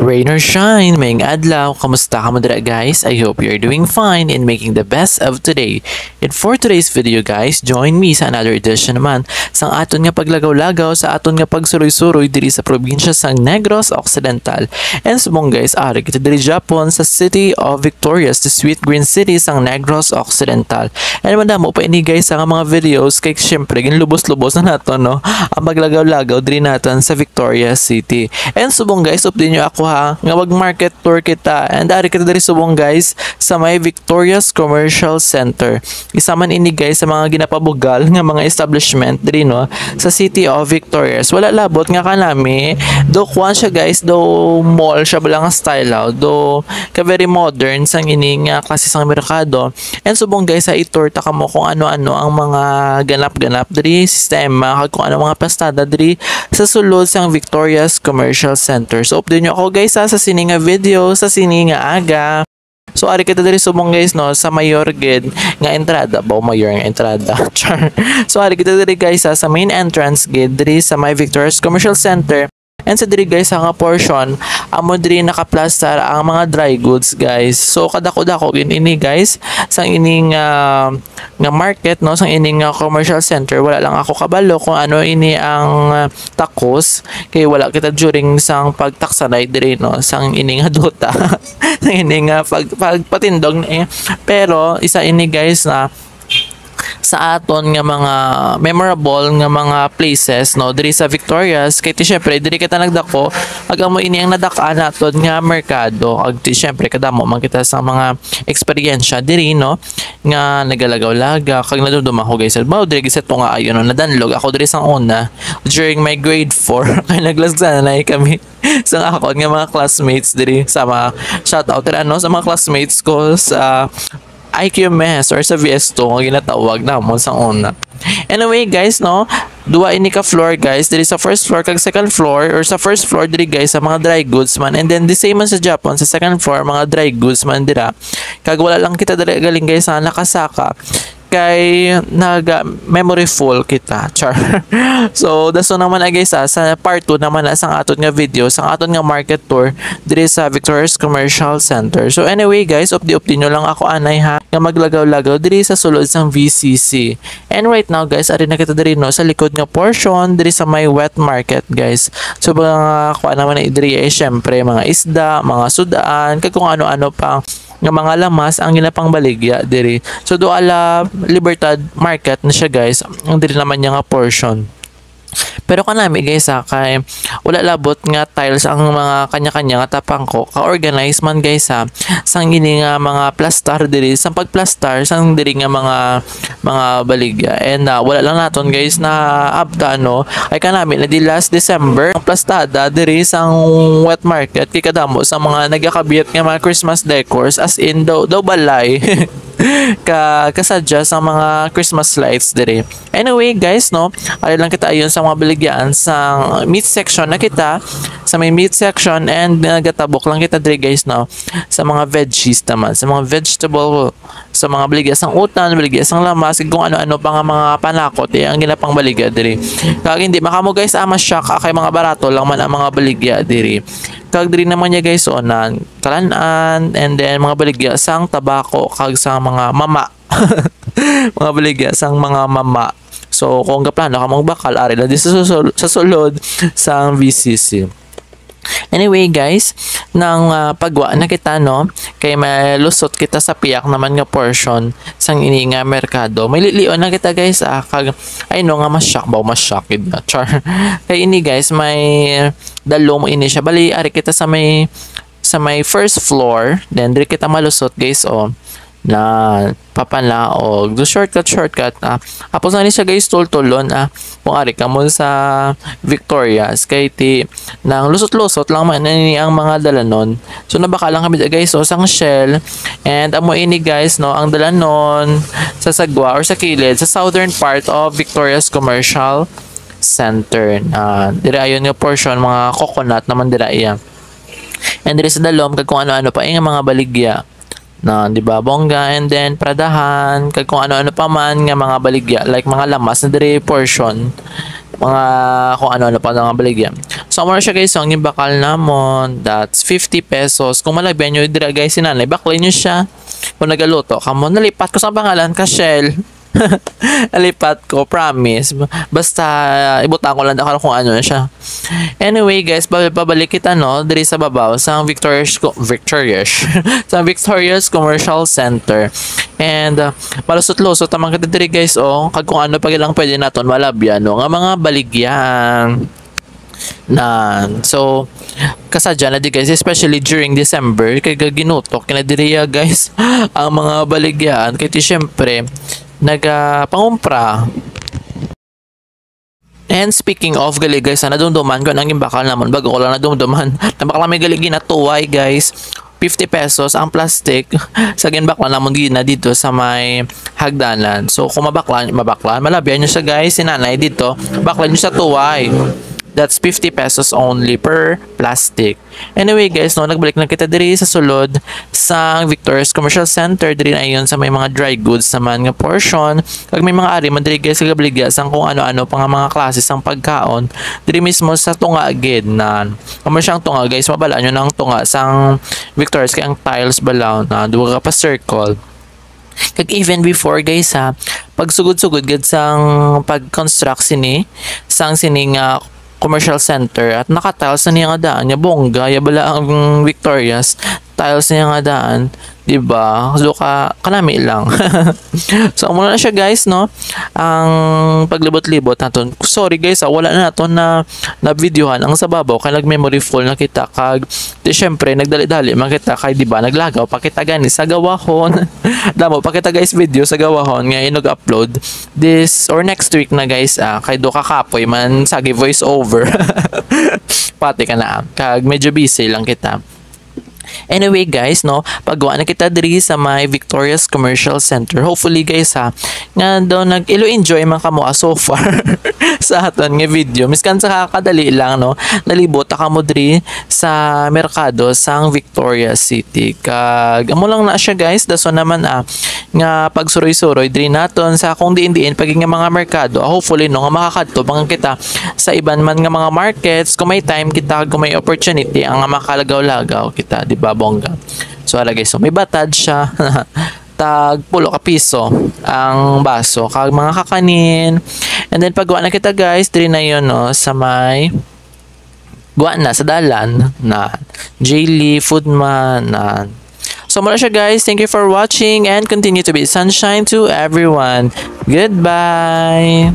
Rain or shine, maying adlaw, kamusta ka mo dira guys? I hope you're doing fine and making the best of today. And for today's video guys, join me sa another edition naman sang aton nga paglagaw-lagaw sa aton nga pagsuroy-suroy diri sa probinsya sang Negros Occidental. And subong guys, ari kita diri Japon sa City of Victorias, the sweet green city sang Negros Occidental. And madamo pa ini guys sa mga videos kay syempre ginlubos-lubos na nato no ang paglagaw-lagaw diri naton sa Victorias City. And subong guys, update nyo ako ha nga wag market tour kita, and dari kita diri subong guys sa may Victorias Commercial Center. Isa man ini guys sa mga ginapabugal nga mga establishment diri no sa City of Victorias. Wala labot nga kanami do kwan siya guys, do mall siya bala nga style out, do ka very modern sang ini nga klase sang merkado. And subong guys sa i-tour ta kamo kung ano-ano ang mga ganap-ganap diri sistema kag kung ano mga pastada diri sa sulod sang Victorias Commercial Center. So update nyo ako guys sa sini nga video, sa sini nga aga. So ari kita diri subong guys no sa mayor gid nga entrada, mayor nga entrada. So ari kita diri guys sa main entrance gid diri sa may Victorias Commercial Center. And sa diri guys nga portion amo diri nakaplastar ang mga dry goods guys. So kadako-dako ini guys sang ining nga market no, sang ining commercial center. Wala lang ako kabalo kung ano ini ang takos kay wala kita during sang pagtaksanay diri no sang ining duta sang ining pagpatindog pero isa ini guys na sa aton nga mga memorable nga mga places no diri sa Victorias. Kay ti syempre diri kita nagdako agamo ini ang nadaka naton nga merkado, ag ti syempre kadamo man kita sa mga eksperyensya diri no nga nagalagaw-laga kag naduduma ko guys. Mao diri gisa to nga ayon no nadanlog ako diri sang una during my grade 4 kay naglagsanay kami sa akon nga mga classmates diri sa mga shout out ano sa mga classmates ko sa IQMS or sa VS2 nga ginatawag namon sa una. Anyway guys no, duwa ini ka floor guys diri sa first floor kag second floor, or sa first floor diri guys sa mga dry goods man, and then the same man sa Japan sa second floor mga dry goods man dira. Kag wala lang kita diri galing guys sa nakasaka kay memory full kita char. So daso naman guys sa part 2 naman sang aton nga video sang aton nga market tour diri sa Victorias Commercial Center. So anyway guys, update nyo lang ako anay ha nga maglagaw-lagaw diri sa sulod sang VCC. And right now guys, ari na kita diri no sa likod nga portion diri sa may wet market guys. So mga kuan naman na diri syempre mga isda, mga sudaan kag kung ano-ano pang nga mga lamas ang ginapangbaligya diri. So do ala Libertad Market na siya guys ang diri naman niya nga portion. Pero kanami guys kay wala labot nga tiles ang mga kanya-kanya nga tapang ko ka-organize man guys sang ini nga mga plastar diri sang pagplastar sang diri nga mga baligya. And wala lang naton guys na abta no ay kanami na di last December ang plastada diri sang wet market kay kadamo sa mga nagakabit nga mga Christmas decors, as in daw balay kasadya sa mga Christmas lights diri. Anyway guys no, ali lang kita ayon sa mga baligyan sa meat section na kita sa may meat section, and nagatabok lang kita diri guys no sa mga veggies naman, sa mga vegetable, sa mga baligya sang utan, baligya sang lamas kung ano-ano pa nga mga panakot ang ginapang baligya diri. Kag hindi makamo guys mas shock kay mga barato lang man ang mga baligya diri. Kag diri naman niya guys onan kalanan, and then mga baligya sang tabako kag sang mga mama mga baligya sang mga mama. So kung gaplano ka mong bakal ari na di sa sulod sang VCC. Anyway guys, nang pagwa na kita no kay malusot kita sa piyak naman nga portion sang ini nga merkado. May lilion na kita guys kag ay no nga mas shock na char. Kay ini guys may dalom ini siya bali ari kita sa may first floor, then diri kita malusot guys na papanlaog do shortcut apos na ni siya guys tultulon kung ari ka mo sa Victorias kay ti nang lusot-lusot lang man ni ang mga dalanon. So nabaka lang kami guys sang shell, and amo ini guys no ang dalanon sa sagwa or sa kilid sa southern part of Victorias Commercial Center. Diri ayon nga portion mga coconut naman dira iya, and diri sa dalom kag kung ano-ano pa nga mga baligya na di ba bongga, and then pradahan kag kung ano-ano pa man nga mga baligya like mga lamas na diri portion mga kung ano-ano pa nga baligya. So amo na siya guys, ang bakal namon, that's 50 pesos. Kung malagyan nyo dira guys sinanay, baklay nyo siya. Kung nagaluto kamo, nalipat ko sa pangalan ka Shell. Nalipat ko, promise. Basta ibutan ko lang ako kung ano na siya. Anyway guys, pabalik kita no, diri sa babaw sa Victoria's Commercial Center. And malusot-lusot tamang kita diri guys kag kung ano pa ilang pwede naton malabyan no, nga mga baligyan na so kasadya na di guys, especially during December kay ginutok kinadiriya guys ang mga baligyan kay syempre nagapangumpra. And speaking of gali guys, nadumduman ko nang bakal naman bago ko lang nadumduman na bakla may galigi na tuway guys, 50 pesos ang plastic sa ginbakla namon gina dito sa may hagdanan. So kung mabaklan malabyan nyo siya guys, sinanay dito baklan nyo sa tuway. That's 50 pesos only per plastic. Anyway guys, no, nagbalik na kita diri sa sulod sa Victoria's Commercial Center. Diri na yun sa may mga dry goods naman nga portion. Kag may mga ari man diri guys kagabaligya sang kung ano-ano pa nga mga klase sang pagkaon. Diri mismo sa tunga gid na. Kamo siyang tunga guys, mabala nyo ng tunga sang Victoria's kay ang tiles balaw na duwa ka pa circle. Kag even before guys pagsugod-sugod gid sang pag-construct sini sang sining commercial center at naka-tiles na niya nga daan niya bongga ya bala ang Victoria's tiles niya nga daan, di ba? So kanami lang. So muna na siya guys no, ang paglibot-libot naton. Sorry guys wala na naton na videohan ang sa babaw kay nag-memory full na kita kag di syempre nagdali-dali man kita kay di ba naglagaw pa kita gani sa gawahon. Damo pa kita guys video sa gawahon nga inog-upload this or next week na guys kay do kakapoy man sagi voice over. Pati ka na kag medyo busy lang kita. Anyway guys no, paggawa na kita diri sa may Victoria's Commercial Center. Hopefully guys nga daw nag-enjoy man kamo so far sa aton nga video. Miskan sa kakadali lang no, nalibot kamo diri sa merkado sang Victoria City. Kag amo lang na siya guys, daso naman nga pagsuroy-suroy diri naton sa kung diin-diin pag nga mga merkado. Hopefully no nga makakadto bang kita sa iban man nga mga markets kung may time kita kung may opportunity ang makalagaw-lagaw kita, di ba bongga? So ala guys, so may batad siya. Tag 10 ka piso ang baso kag mga kakanin. And then paggawa na kita guys diri na yon no sa may guwa na sa dalan na Jaylee Foodman na. So muna siya guys, thank you for watching and continue to be sunshine to everyone. Goodbye.